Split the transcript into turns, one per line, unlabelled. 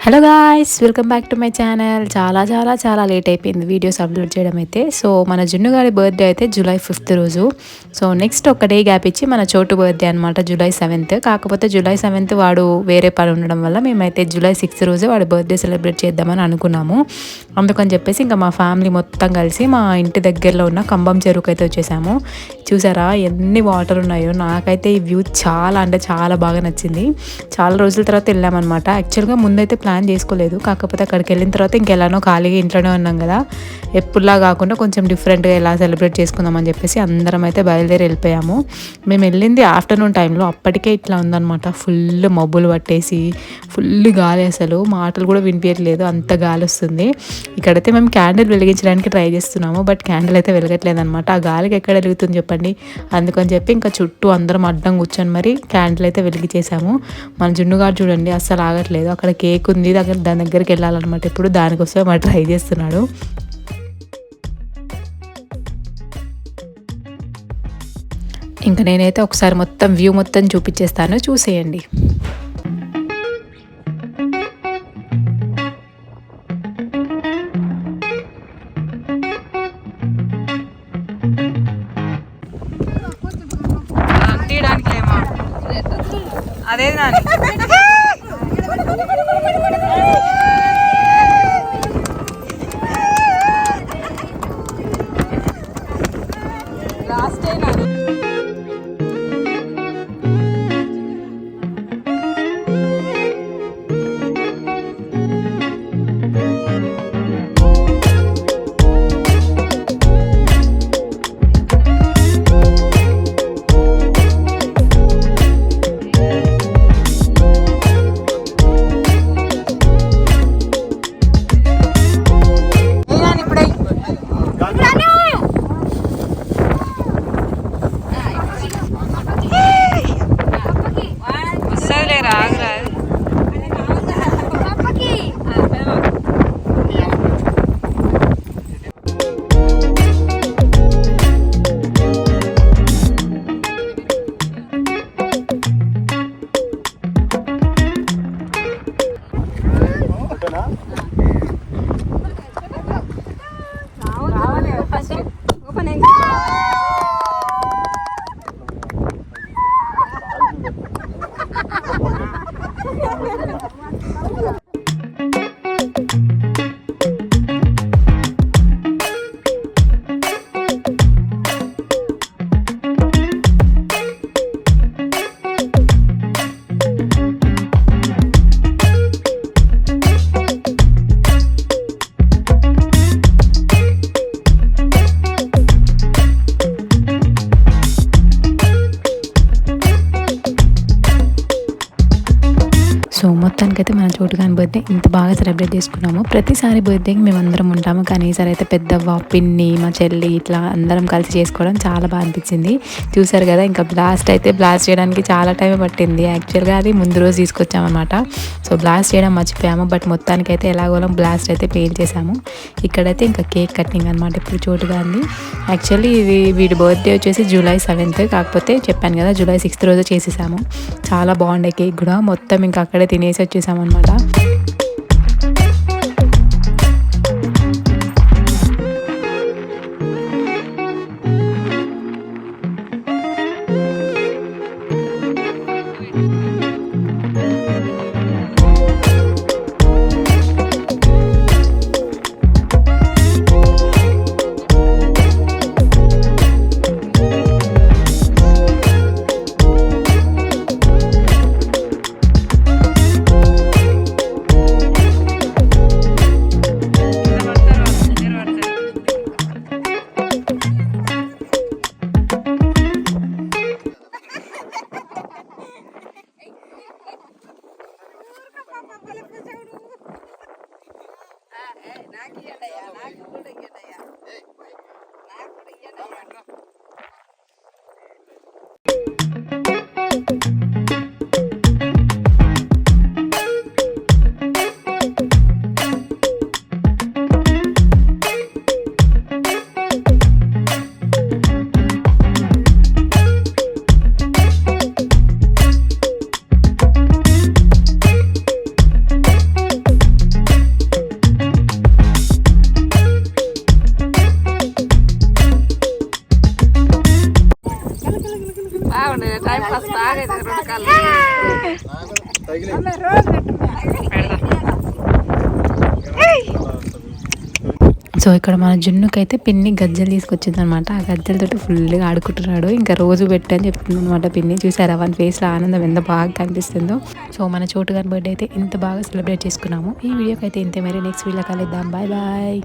Hello guys, welcome back to my channel. చాలా చాలా చాలా లేట్ అయిపోయింది వీడియోస్ అప్లోడ్ చేయడం అయితే. సో మన జున్ను గారి బర్త్డే అయితే జూలై 5th రోజు. సో నెక్స్ట్ ఒక డే గ్యాప్ ఇచ్చి మన చోటు బర్త్డే అనమాట జూలై 7th. కాకపోతే జూలై 7th వాడు వేరే పని ఉండడం వల్ల మేమైతే జూలై 6th రోజు వాడు బర్త్డే సెలబ్రేట్ చేద్దామని అనుకున్నాము. అందుకని చెప్పేసి ఇంకా మా ఫ్యామిలీ మొత్తం కలిసి మా ఇంటి దగ్గరలో ఉన్న కంబం చెరువుకి అయితే వచ్చేసాము. చూసారా ఎన్ని వాటర్ ఉన్నాయో. నాకైతే ఈ వ్యూ చాలా అంటే చాలా బాగా నచ్చింది. చాలా రోజుల తర్వాత వెళ్ళామన్నమాట. యాక్చువల్గా ముందైతే ప్లాన్ చేసుకోలేదు, కాకపోతే అక్కడికి వెళ్ళిన తర్వాత ఇంకెలానో ఖాళీగా ఇంట్లోనే ఉన్నాం కదా, ఎప్పుడులా కాకుండా కొంచెం డిఫరెంట్గా ఎలా సెలబ్రేట్ చేసుకుందామని చెప్పేసి అందరం అయితే బయలుదేరి వెళ్ళిపోయాము. మేము వెళ్ళింది ఆఫ్టర్నూన్ టైంలో, అప్పటికే ఇట్లా ఉందన్నమాట. ఫుల్ మబ్బులు పట్టేసి ఫుల్ గాలి, అసలు మాటలు కూడా వినిపించట్లేదు, అంత గాలి వస్తుంది. ఇక్కడైతే మేము క్యాండిల్ వెలిగించడానికి ట్రై చేస్తున్నాము, బట్ క్యాండిల్ అయితే వెలగట్లేదు అనమాట. ఆ గాలికి ఎక్కడ వెలుగుతుంది చెప్పండి. అందుకని చెప్పి ఇంకా చుట్టూ అందరం అడ్డం కూర్చొని మరి క్యాండిల్ అయితే వెలిగించేసాము. మన జున్నుగాడు చూడండి అస్సలు ఆగట్లేదు. అక్కడ కేక్ ఉంది, దాని దగ్గరికి వెళ్ళాలన్నమాట. ఇప్పుడు దానికోసం మరి ట్రై చేస్తున్నాడు. ఇంకా నేనైతే ఒకసారి మొత్తం వ్యూ మొత్తం చూపించేస్తాను, చూసేయండి. అదే నాని లాస్ట్ సో మొత్తానికైతే మన చోటుగాని బర్త్డే ఇంత బాగా సెలబ్రేట్ చేసుకున్నాము. ప్రతిసారి బర్త్డేకి మేము అందరం ఉంటాము, కానీ ఈసారి అయితే పెద్దవ్వ, పిన్ని, మా చెల్లి ఇట్లా అందరం కలిసి చేసుకోవడం చాలా బాగా అనిపించింది. చూసారు కదా, ఇంకా బ్లాస్ట్ చేయడానికి చాలా టైం పట్టింది. యాక్చువల్గా అది ముందు రోజు తీసుకొచ్చామన్నమాట. సో బ్లాస్ట్ చేయడం మర్చిపోయాము, బట్ మొత్తానికైతే ఎలాగోలం బ్లాస్ట్ అయితే పేల్చేసాము. ఇక్కడైతే ఇంకా కేక్ కటింగ్ అనమాట ఇప్పుడు చోటుగాని. యాక్చువల్లీ ఇది వీడి బర్త్డే వచ్చేసి జూలై 7th, కాకపోతే చెప్పాను కదా జూలై 6th రోజు చేసేసాము. చాలా బాగుండే కేక్ కూడా. మొత్తం ఇంకా అక్కడే తినేసి వచ్చేసామన్నమాట.
బాగుండే టైం పాస్ బాగా అయితే రెండు కాళ్ళు
సో ఇక్కడ మన జున్నుకైతే పిన్ని గజ్జలు తీసుకొచ్చింది అనమాట. ఆ గజ్జలతో ఫుల్గా ఆడుకుంటున్నాడు. ఇంకా రోజు పెట్టని చెప్తుంది అనమాట పిన్ని. చూసారా వన్ ఫేస్లో ఆనందం ఎంత బాగా కనిపిస్తుందో. సో మన చోటు గారి బర్త్డే అయితే ఇంత బాగా సెలబ్రేట్ చేసుకున్నాము. ఈ వీడియోకి అయితే ఇంతే, మరి నెక్స్ట్ వీడియో కలుద్దాం. Bye bye.